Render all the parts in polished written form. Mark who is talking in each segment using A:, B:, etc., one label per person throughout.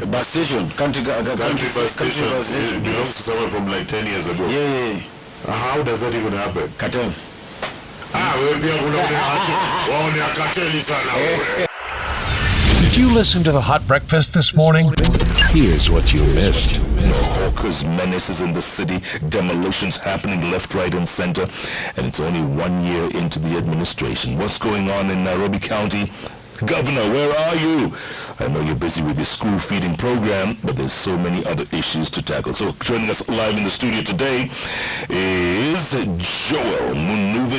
A: bus station, country
B: bus station. It belongs to someone from like 10 years ago.
A: Yeah.
B: How does that even happen?
A: Cartel.
C: Did you listen to the Hot Breakfast this morning? Here's what you missed.
D: Hawkers, menaces in the city, demolitions happening left, right, and center, and it's only 1 year into the administration. What's going on in Nairobi County? Governor, where are you? I know you're busy with your school feeding program, but there's so many other issues to tackle. So joining us live in the studio today is Joel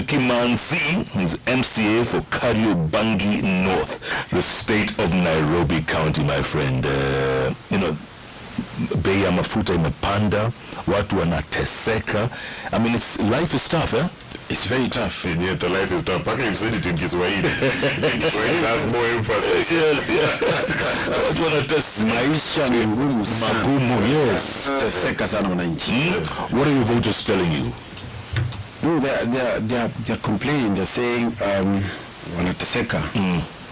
D: Kimanzi. He's MCA for Kariobangi North, the state of Nairobi County, my friend. Bei ya mafuta imepanda, watu wanateseka. I mean, life is tough, eh?
A: It's very tough.
B: And yet the life is tough. Paka, you've said it in Kiswahili. Kiswahili has more emphasis.
D: Yes,
A: Maisha ni ngumu sana.
D: Magumu, yes.
A: Teseka sana wananchi.
D: What are your voters telling you?
A: No, they're complaining. They're saying wanateseka.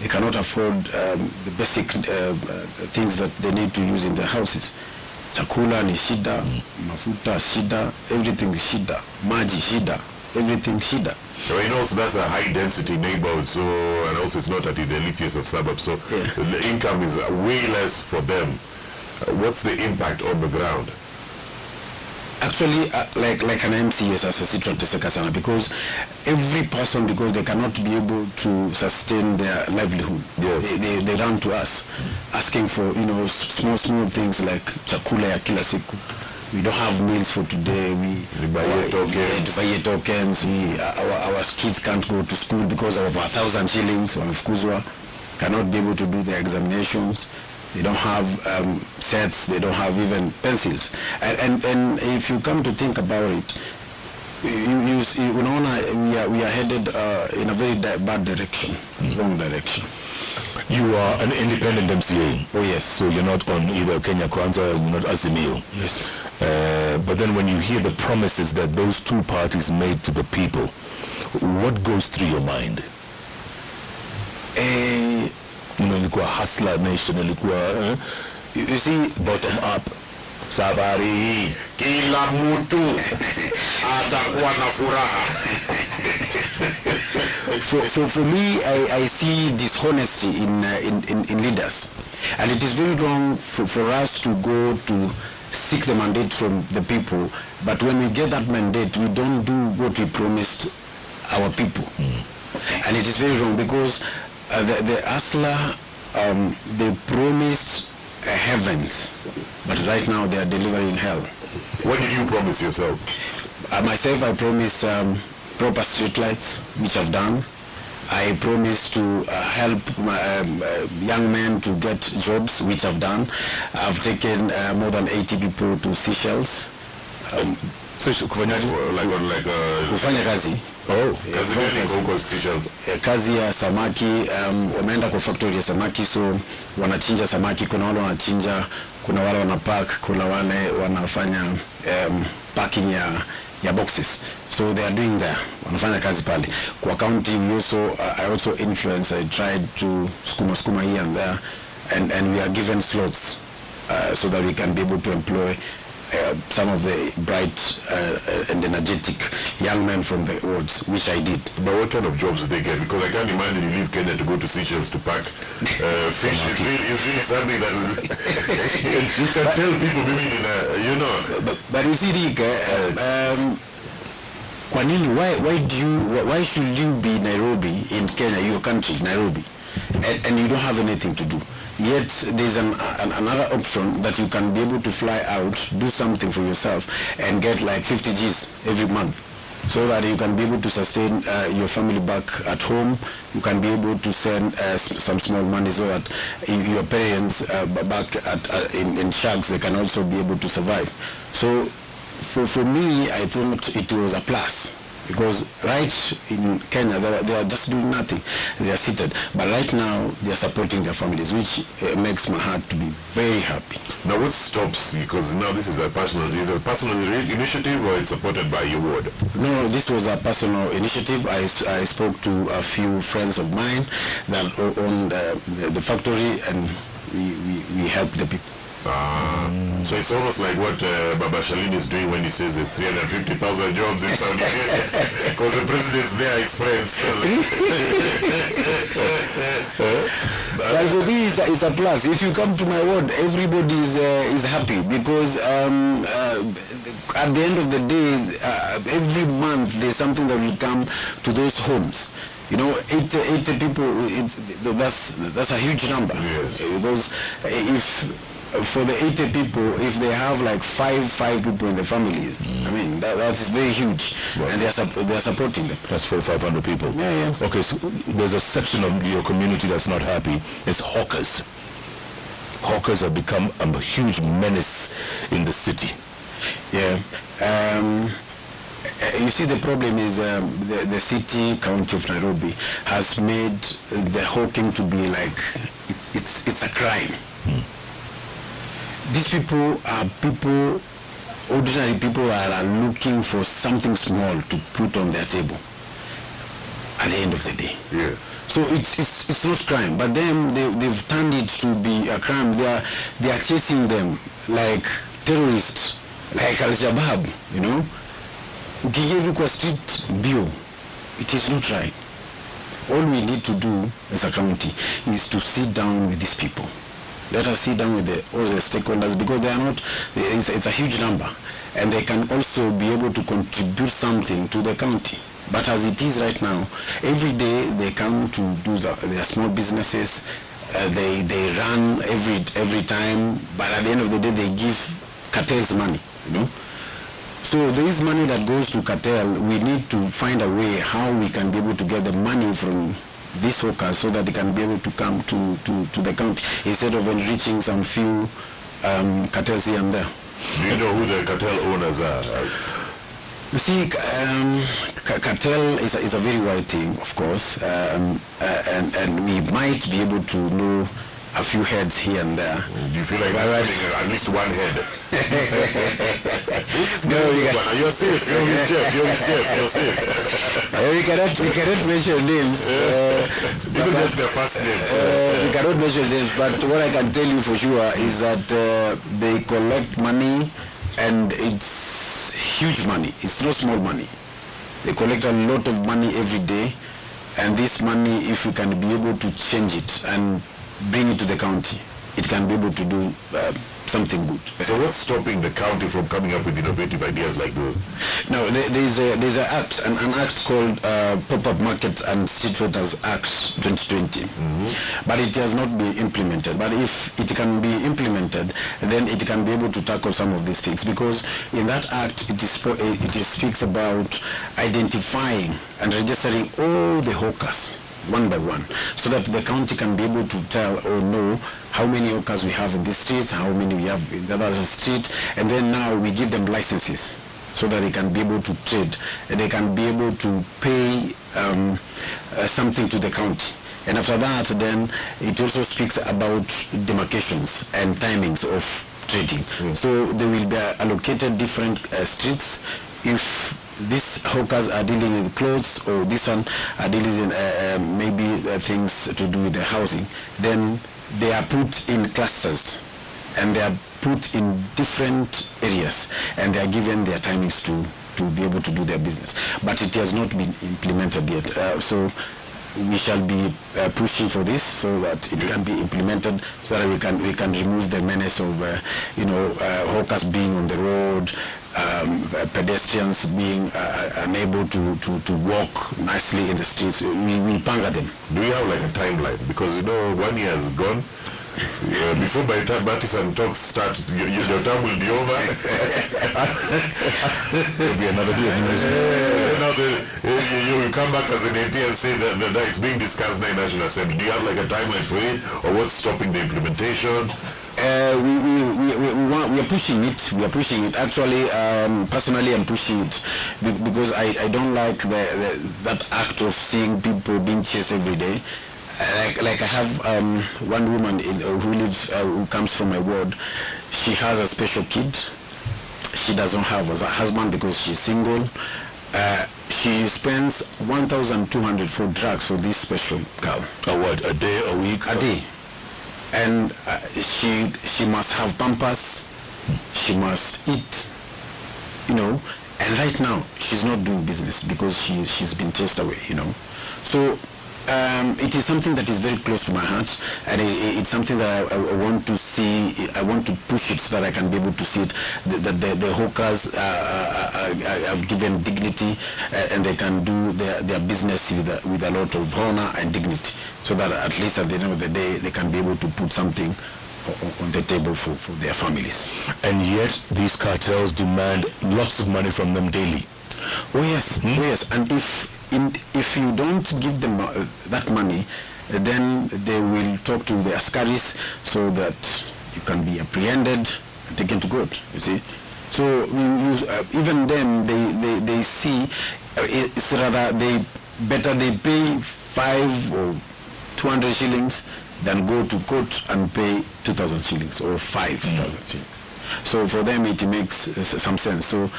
A: They cannot afford the basic things that they need to use in their houses. Chakula ni shida, mafuta shida, everything is shida, maji shida, everything shida.
B: So you know, so that's a high density neighborhood, so, and also it's not at the leafiest of suburbs, so the income is way less for them. What's the impact on the ground?
A: Actually, like an MCA as a situation sana, because every person, because they cannot be able to sustain their livelihood, they run to us asking for small things like chakula ya kila siku. We don't have meals for today. We buy tokens. Our kids can't go to school because of 1,000 shillings. Wamefukuzwa, cannot be able to do their examinations. They don't have sets, they don't have even pencils. And if you come to think about it, we are headed in a very bad direction, wrong direction.
D: You are an independent MCA.
A: Oh yes.
D: So you're not on either Kenya Kwanza or you're not Azimio.
A: Yes.
D: But then when you hear the promises that those two parties made to the people, what goes through your mind? Ilikuwa hustler nation, ilikuwa
A: you see,
D: bottom up. Safari
B: kila mtu atakuwa na furaha.
A: For me, I see dishonesty in leaders, and it is very wrong for us to go to seek the mandate from the people, but when we get that mandate, we don't do what we promised our people. And it is very wrong because the hustler, they promised heavens, but right now they are delivering hell.
B: What did you promise yourself?
A: Myself, I promised proper street lights, which I've done. I promised to help young men to get jobs, which I've done. I've taken more than 80 people to Seychelles. Kufanya kazi. Kazi ya samaki, wameenda kwa factory ya samaki, so wanachinja samaki. Kuna wale wanachinja, kuna wale wanapack, kuna wale wanafanya packing ya boxes. So they are doing there, wanafanya kazi pale. Kwa county, I also influence. I tried to skuma here and there, and we are given slots so that we can be able to employ some of the bright and energetic young men from the wards, which I did.
B: But what kind of jobs did they get? Because I can't imagine you leave Kenya to go to Seychelles to pack fish. It's really something that you can tell people, maybe
A: But you see, Rick, why should you be Nairobi in Kenya, your country, Nairobi, and you don't have anything to do? Yet there's another option that you can be able to fly out, do something for yourself, and get like 50 Gs every month, so that you can be able to sustain your family back at home. You can be able to send some small money so that your parents back in Shags, they can also be able to survive. So for me, I thought it was a plus. Because right in Kenya, they are just doing nothing. They are seated. But right now, they are supporting their families, which makes my heart to be very happy.
B: Now, what stops you? Because now this is a personal initiative, or it's supported by your ward?
A: No, this was a personal initiative. I spoke to a few friends of mine that own the factory, and we helped the people.
B: So it's almost like what Baba Shalin is doing when he says there's 350,000 jobs in Saudi Arabia. Because the president's there, his friends.
A: But for me, it's a plus. If you come to my ward, everybody is happy because at the end of the day, every month there's something that will come to those homes. You know, 80 people, that's a huge number.
B: Yes.
A: Because if for the 80 people, if they have like five people in the families, I mean, that is very huge. And they are supporting them.
D: That's 400-500 people.
A: Yeah.
D: Okay, so there's a section of your community that's not happy. It's hawkers. Hawkers have become a huge menace in the city.
A: Yeah. You see, the problem is the city, county of Nairobi has made the hawking to be like, it's a crime. These people are ordinary people are looking for something small to put on their table at the end of the day.
B: Yeah.
A: So it's not crime, but then they've turned it to be a crime. They are chasing them like terrorists, like Al-Shabaab, you know. Ukigeuka kwa street bio, it is not right. All we need to do as a county is to sit down with these people. Let us sit down with all the stakeholders because they are not, it's a huge number and they can also be able to contribute something to the county. But as it is right now, every day they come to do their small businesses, they run every time, but at the end of the day they give cartels money, you know. So there is money that goes to cartel. We need to find a way how we can be able to get the money from these hawkers so that they can be able to come to the county instead of enriching some few cartels here and there.
B: Do you know who the cartel owners are?
A: You see, cartel is a very wide thing, of course, and we might be able to know a few heads here and there.
B: Do you feel like at least one head?
A: No,
B: you're safe. You're with Jeff. You're safe.
A: We cannot mention names.
B: Even just their first name.
A: We cannot mention names, but what I can tell you for sure is that they collect money, and it's huge money. It's not small money. They collect a lot of money every day, and this money, if we can be able to change it and bring it to the county, it can be able to do something good.
B: So what's stopping the county from coming up with innovative ideas like those?
A: No, there's an act, an act called Pop-Up Markets and Street Vendors Act 2020, but it has not been implemented. But if it can be implemented, then it can be able to tackle some of these things, because in that act it speaks about identifying and registering all the hawkers one by one, so that the county can be able to tell or know how many hawkers we have in this street, how many we have in the other street, and then now we give them licenses so that they can be able to trade, and they can be able to pay something to the county. And after that, then it also speaks about demarcations and timings of trading. So they will be allocated different streets. If these hawkers are dealing with clothes, or this one are dealing with maybe things to do with the housing, then they are put in clusters and they are put in different areas, and they are given their timings to be able to do their business. But it has not been implemented yet. So we shall be pushing for this so that it can be implemented, so that we can remove the menace of hawkers being on the road, pedestrians being unable to walk nicely in the streets. We panga them.
B: Do you have like a timeline? Because 1 year has gone. Before by the time Batisan talks start, your term will be over.
D: There'll be another day.
B: You will come back as an MP and say that it's being discussed in the National Assembly. Do you have like a timeline for it, or what's stopping the implementation?
A: We are pushing it. We are pushing it. Actually, personally, I'm pushing it because I don't like that act of seeing people being chased every day. Like I have one woman who comes from my ward. She has a special kid. She doesn't have a husband because she's single. She spends 1,200 for drugs for this special girl.
D: A what? A day? A week?
A: A day. and she must have pampers, she must eat, you know, and right now she's not doing business because she's been chased away, you know. So it is something that is very close to my heart, and it's something that I want to see. I want to push it so that I can be able to see it, that the hawkers have given dignity, and they can do their business with a lot of honor and dignity, so that at least at the end of the day they can be able to put something on the table for their families.
D: And yet these cartels demand lots of money from them daily.
A: Oh yes, oh yes. And if you don't give them that money, then they will talk to the askaris so that you can be apprehended and taken to court, you see. So even them, they see it's rather they pay 5 or 200 shillings than go to court and pay 2,000 shillings or 5,000 shillings. So for them it makes some sense. So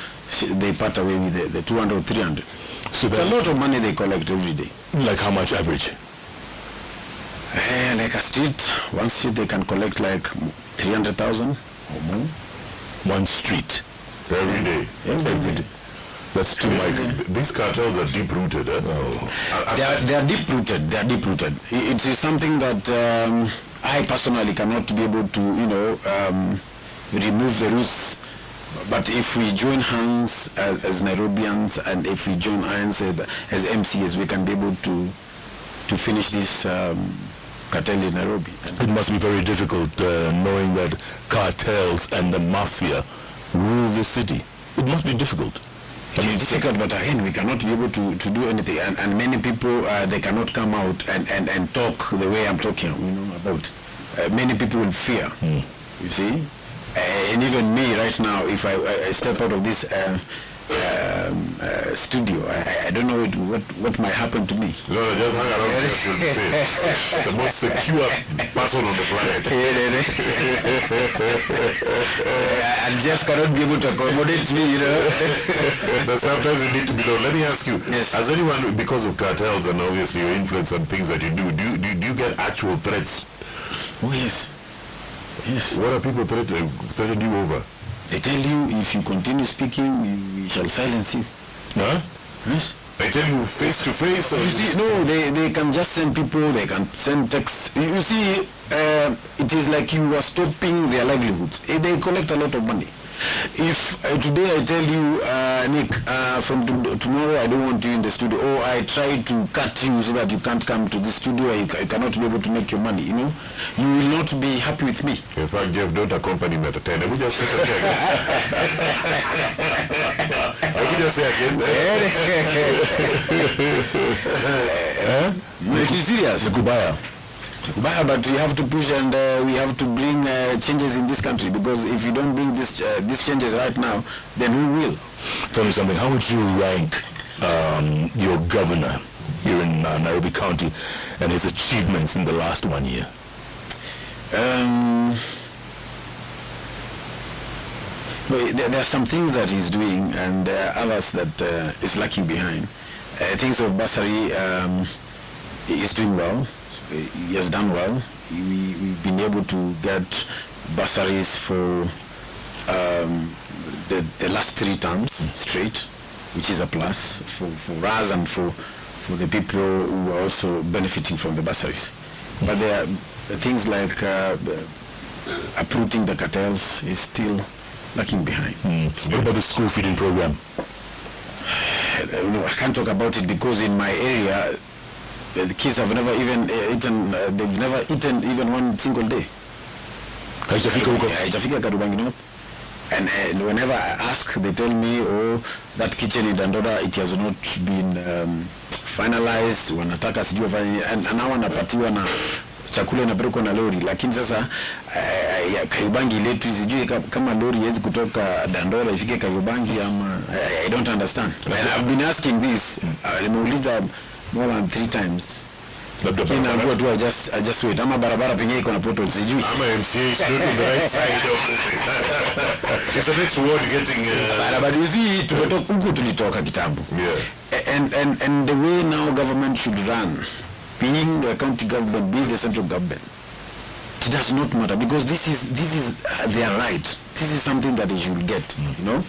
A: they part away with the 200 or 300. So it's a lot of money they collect every day.
D: Like how much average?
A: Like one street they can collect like 300,000 or more.
B: One street every day.
A: Every day.
D: That's too much.
B: These cartels are deep-rooted, eh?
A: They are deep-rooted. They are deep-rooted. It is something that I personally cannot be able to, you know, remove the roots. But if we join hands as Nairobians, and if we join hands as MCAs, we can be able to finish this cartel in Nairobi.
D: It must be very difficult knowing that cartels and the mafia rule the city. It must be difficult.
A: It is difficult, but again, we cannot be able to do anything. And many people, they cannot come out and talk the way I'm talking, you know, about. Many people will fear, you see. And even me right now, if I step out of this studio, I don't know what might happen to me.
B: No, just hang around here. It's the most secure person on the planet.
A: I just cannot be able to accommodate me, you know.
B: But sometimes you need to be known. Let me ask you, has anyone, because of cartels and obviously your influence and things that you do you get actual threats?
A: Oh yes. Yes.
B: What are people threatening you over?
A: They tell you if you continue speaking, we shall silence you.
B: Huh?
A: Yes.
B: They tell you face to face? Or
A: You see, no, they can just send people, they can send texts. You see, it is like you are stopping their livelihoods. They collect a lot of money. If today I tell you, Nick, from tomorrow I don't want you in the studio, or I try to cut you so that you can't come to the studio, I cannot be able to make your money, you know, you will not be happy with me.
B: In fact, Jeff, don't accompany me at 10. Let me just say again. Let me just say again.
A: It is serious.
D: Kubaya.
A: But we have to push, and we have to bring changes in this country, because if you don't bring these changes right now, then who will?
D: Tell me something. How would you rank your governor here in Nairobi County and his achievements in the last 1 year?
A: Well, there are some things that he's doing, and there are others that is lacking behind. Things of bursary, he's doing well. He has done well. We've been able to get bursaries for the last 3 terms straight, which is a plus for us and for the people who are also benefiting from the bursaries. But there are things like uprooting the cartels is still lacking behind.
D: What about the school feeding program?
A: I can't talk about it because in my area, the kids have never even eaten, they've never eaten even one single day. Haijafika Kariobangi North. And whenever I ask, they tell me, oh, that kitchen in Dandora, it has not been finalized, wanataka sijua fanya, and now wanapatiwa na chakula inapelekwa na lori, lakini sasa Kariobangi letu sijui kama lori haiwezi kutoka Dandora ifike Kariobangi ama I don't understand. And I've been asking this, nimeuliza more than 3 times. Kinaambia tu I just wait. Ama barabara pengine iko na potholes sijui.
B: Ama MCA is not on the right side of it. It's the next word getting
A: But you see, tumetoka huko tulitoka kitambo.
B: Yeah.
A: And the way now government should run, being the county government, being the central government, it does not matter, because this is their right. This is something that they should get, you know.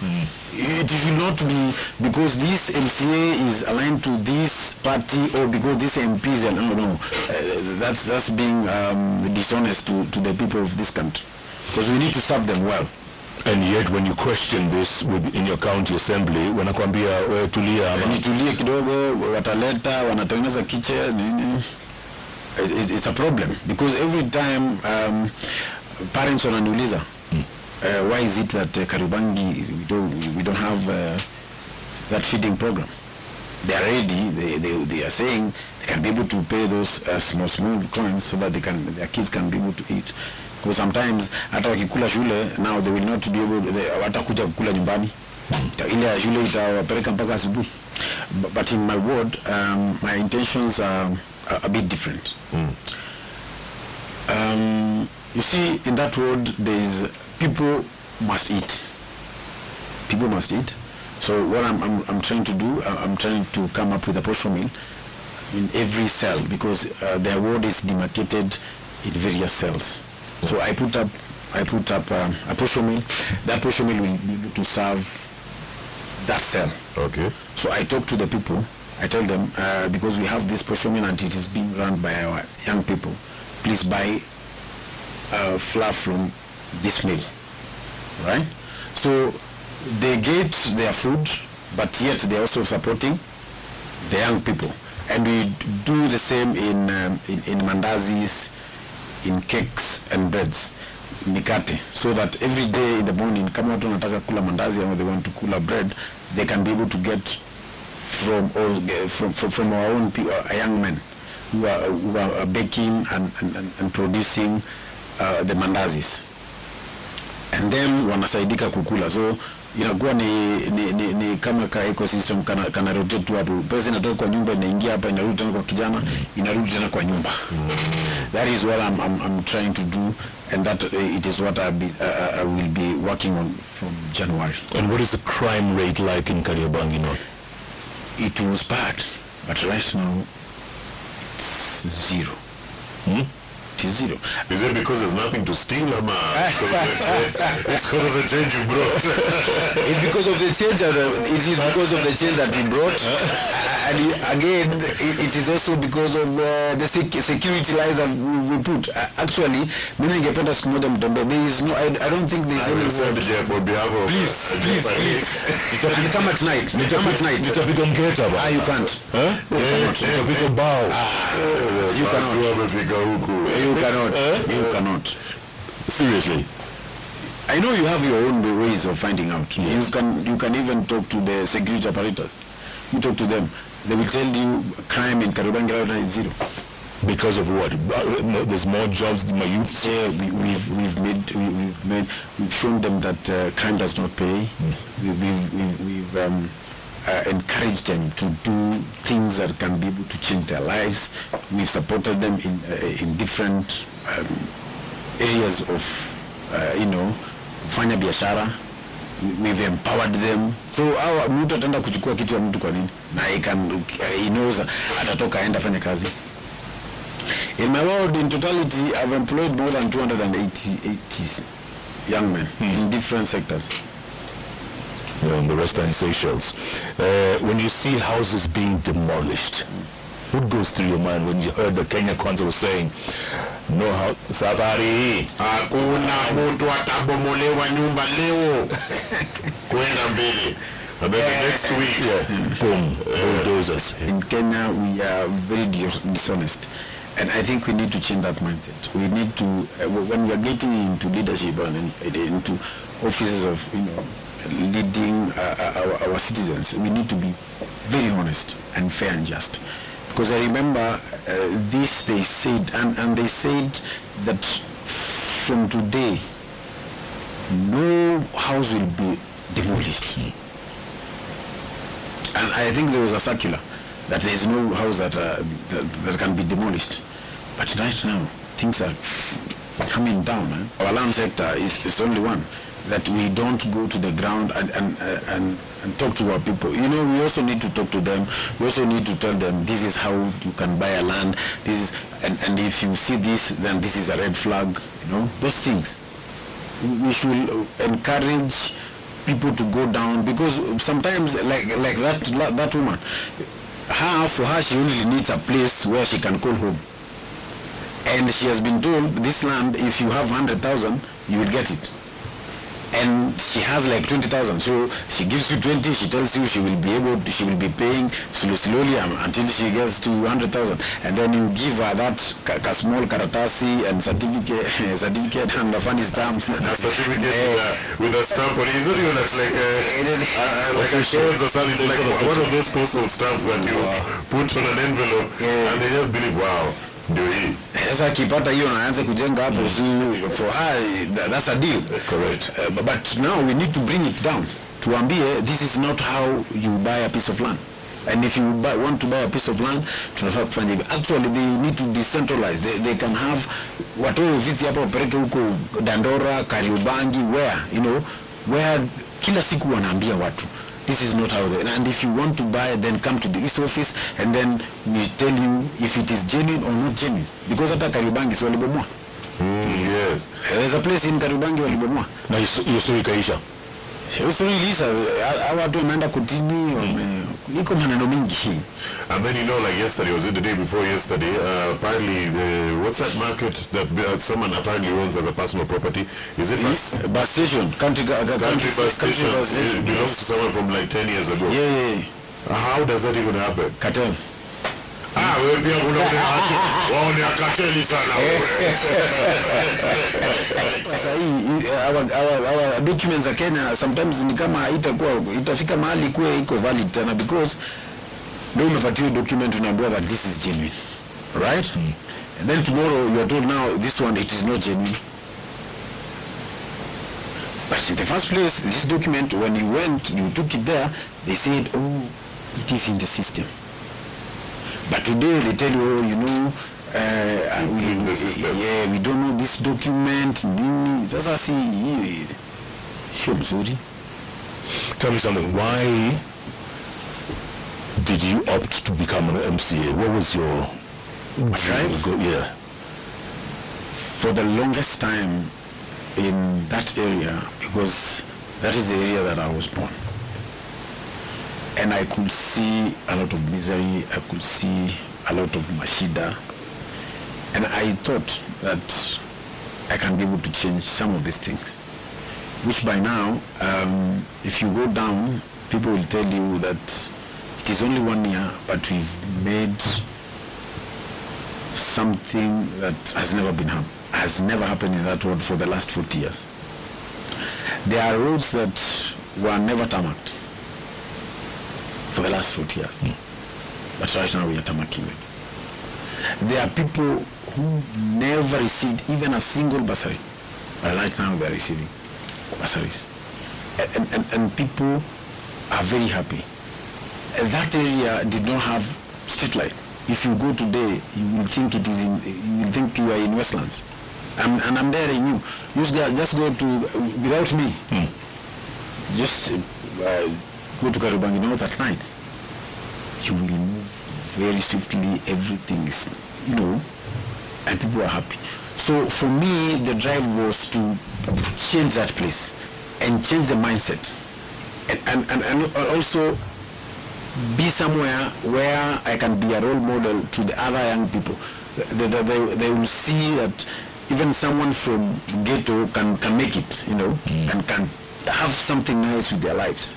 A: It should not be because this MCA is aligned to this party or because this MP is no. That's being dishonest to the people of this country, because we need to serve them well.
D: And yet when you question this in your county assembly, wanakwambia tulia ama
A: nitulie kidogo, wataleta wanatengeneza kiche nini. It's a problem, because every time parents wananiuliza why is it that Kariobangi we don't have that feeding program. They are ready. They are saying they can be able to pay those small coins so that their kids can be able to eat. Because sometimes hata wakikula shule now they will not be able, watakuja kukula nyumbani. Ile shule itawapeleka mpaka asubuhi. But in my ward, my intentions are a bit different. You see, in that ward, there is people must eat. People must eat. So what I'm trying to do, I'm trying to come up with a portion meal in every cell, because their ward is demarcated in various cells. So I put up a portion meal. That portion meal will be able to serve that cell.
B: Okay.
A: So I talk to the people. I tell them, because we have this portion meal and it is being run by our young people, please buy flour from this mill, right? So they get their food, but yet they're also supporting the young people. And we do the same in mandazis, in cakes and breads, mikate, so that every day in the morning, kama watu wanataka kula mandazi or they want to kula bread, they can be able to get from our own young men who are baking and producing the mandazis, and then wanasaidika kukula. So inakuwa ni kama ka ecosystem kana rotate tu hapo. Pesa inatoka kwa nyumba inaingia hapa, inarudi tena kwa kijana, inarudi tena kwa nyumba. That is what I'm trying to do, and that it is what I will be working on from January.
D: And what is the crime rate like in Kariobangi North?
A: It was bad, but right now it's zero. It is zero.
B: Is it because there's nothing to steal, or it's because of the change you brought?
A: It's because of the change. It is because of the change that we brought, and again, it is also because of the security lies that we put. Actually, mimi ningependa siku moja mtombe. There is no. I don't think there is any word.
B: For behalf of
A: Please. Come at night.
D: Nitapiga mketa ba.
A: You can't.
D: Nitapiga bao.
A: You cannot.
D: Seriously.
A: I know you have your own ways of finding out.
D: Yes.
A: You can even talk to the security apparatus. You talk to them. They will tell you crime in Kariobangi is zero.
D: Because of what? There's more jobs than my youth.
A: Yeah, we've shown them that crime does not pay. We've encouraged them to do things that can be able to change their lives. We've supported them in different areas of, kufanya biashara. We've empowered them. So our mtu ataenda kuchukua kitu ya mtu kwa nini? Na he knows atatoka aenda fanya kazi. In my world, in totality, I've employed more than 280 young men in different sectors.
D: And the rest are in Seychelles. When you see houses being demolished, what goes through your mind when you heard the Kenya Kwanza was saying, no house, safari,
B: hakuna mtu atabomolewa nyumba leo kwenda mbele. And then the next week,
D: boom, bulldozers.
A: In Kenya, we are very dishonest. And I think we need to change that mindset. We need to, when we are getting into leadership and into offices of, leading our citizens, we need to be very honest and fair and just. Because I remember this they said, and they said that from today, no house will be demolished. And I think there was a circular that there is no house that can be demolished. But right now, things are coming down. Our land sector is only one. that we don't go to the ground and talk to our people. You know, we also need to talk to them. We also need to tell them this is how you can buy a land. This is, and if you see this, then this is a red flag. You know, those things. We should encourage people to go down, because sometimes, like that woman, for her, she only needs a place where she can call home. And she has been told, this land, if you have 100,000, you will get it. And she has like 20,000, so she gives you 20, she tells you she will be paying slowly until she gets to 100,000. And then you give her that small karatasi and certificate and a funny stamp.
B: A certificate with a stamp on it. It's not even like a insurance or something. It's like one of those postal stamps that you put on an envelope, and they just believe, wow.
A: Sasa akipata hiyo naanza kujenga hapo, for her that's a deal.
B: Correct.
A: But now we need to bring it down. Tuambie, this is not how you buy a piece of land. And if you want to buy a piece of land, tunataka kufanya hivyo. Actually, they need to decentralize. They can have watoe ofisi hapa wapeleke huko Dandora, Kariobangi, where kila siku wanaambia watu, this is not how they, and if you want to buy, then come to the East office, and then we tell you if it is genuine or not genuine. Because hata Kariobangi si walibomoa.
B: Yes.
A: There's a place in Kariobangi walibomoa.
D: Na hiyo story ikaisha.
A: Hiyo story iliisha. Hawa watu wameenda kotini, iko maneno mingi.
B: And then, like yesterday, was it the day before yesterday, apparently what's that market that someone apparently owns as a personal property? Is it
A: bus station? Country
B: bus station. It belongs to someone from like 10 years ago.
A: Yeah.
B: How does that even happen?
A: Cartel.
B: Wewe pia waone akateli sana wewe.
A: Sasa hii our documents za Kenya sometimes ni kama itafika mahali kuwe iko valid tena, because ndio umepatiwa document unaambiwa that this is genuine, right? And then tomorrow you are told now this one it is not genuine. But in the first place, this document, when you took it there, they said, oh, it is in the system. But today they tell you, we don't know this document. Sasa sio mzuri.
D: Tell me something. Why did you opt to become an MCA? What was your
A: drive?
D: Yeah.
A: For the longest time in that area, because that is the area that I was born. And I could see a lot of misery, I could see a lot of mashida, and I thought that I can be able to change some of these things, which by now, if you go down, people will tell you that it is only 1 year, but we've made something that has never happened in that road for the last 40 years. There are roads that were never tarmacked for the last 40 years. But right now we are tarmacking it. There are people who never received even a single bursary, but right now they are receiving bursaries. And people are very happy. That area did not have street light. If you go today, you will think you are in Westlands. And I'm there in you. Just go to, without me, just go to Kariobangi North at night. You will move very swiftly, everything is, and people are happy. So for me, the drive was to change that place and change the mindset. And also be somewhere where I can be a role model to the other young people. They will see that even someone from ghetto can make it, and can have something nice with their lives.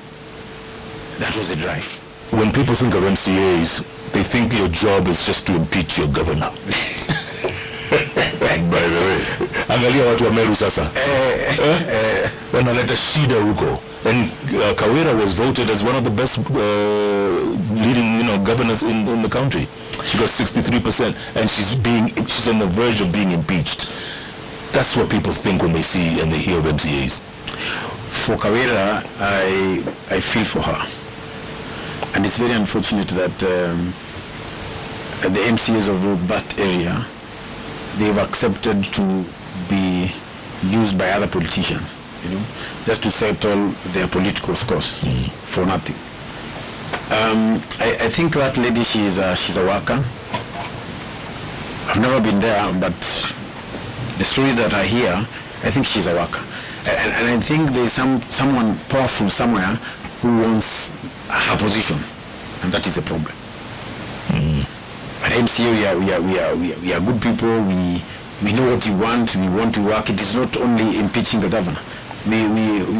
A: That was the drive.
D: When people think of MCAs, they think your job is just to impeach your governor. By the way, angalia watu wa Meru sasa. Wanaleta shida huko. And Kawira was voted as one of the best leading, governors in the country. She got 63%, and she's on the verge of being impeached. That's what people think when they see and they hear of MCAs.
A: For Kawira, I feel for her. And it's very unfortunate that the MCAs of that area, they've accepted to be used by other politicians you know, just to settle their political scores for nothing. I think that lady, she's a worker. I've never been there, but the stories that I hear, I think she's a worker. And I think there's someone powerful somewhere who wants her position, and that is a problem. At MCA, we are good people. We know what we want. We want to work. It is not only impeaching the governor. We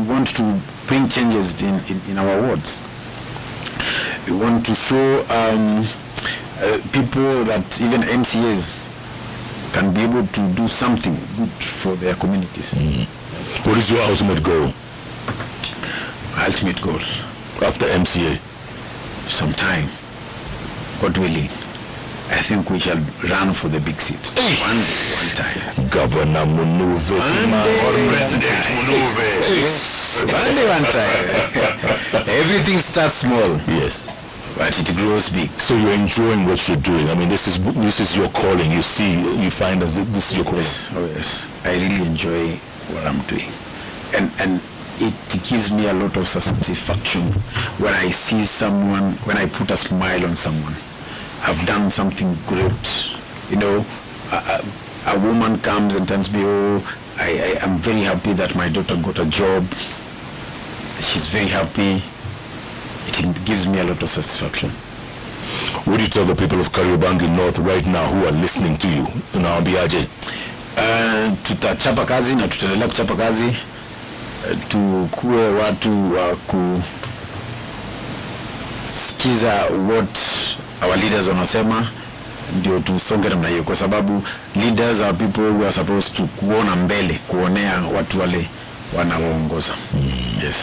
A: want to bring changes in our wards. We want to show people that even MCAs can be able to do something good for their communities.
D: What is your ultimate goal?
A: Ultimate goal?
D: After MCA?
A: Sometime, God willing, I think we shall run for the big seat. One time.
D: Governor Munuve.
B: Or President Munuve.
A: One time. Everything starts small.
D: Yes.
A: But it grows big.
D: So you're enjoying what you're doing. I mean, this is your calling. You find as this is your calling.
A: Oh yes, I really enjoy what I'm doing, and it gives me a lot of satisfaction when I see someone, when I put a smile on someone. I've done something great. You know, a woman comes and tells me, oh, I am very happy that my daughter got a job. She's very happy. It gives me a lot of satisfaction.
D: What do you tell the people of Kariobangi North right now who are listening to you? Unawaambiaje?
A: Tutachapa kazi na tutaendelea kuchapa kazi. Tukuwe watu wa kusikiza what our leaders wanasema, ndio tusonge namna hiyo, kwa sababu leaders are people who are supposed to kuona mbele, kuonea watu wale wanaoongoza. Yes.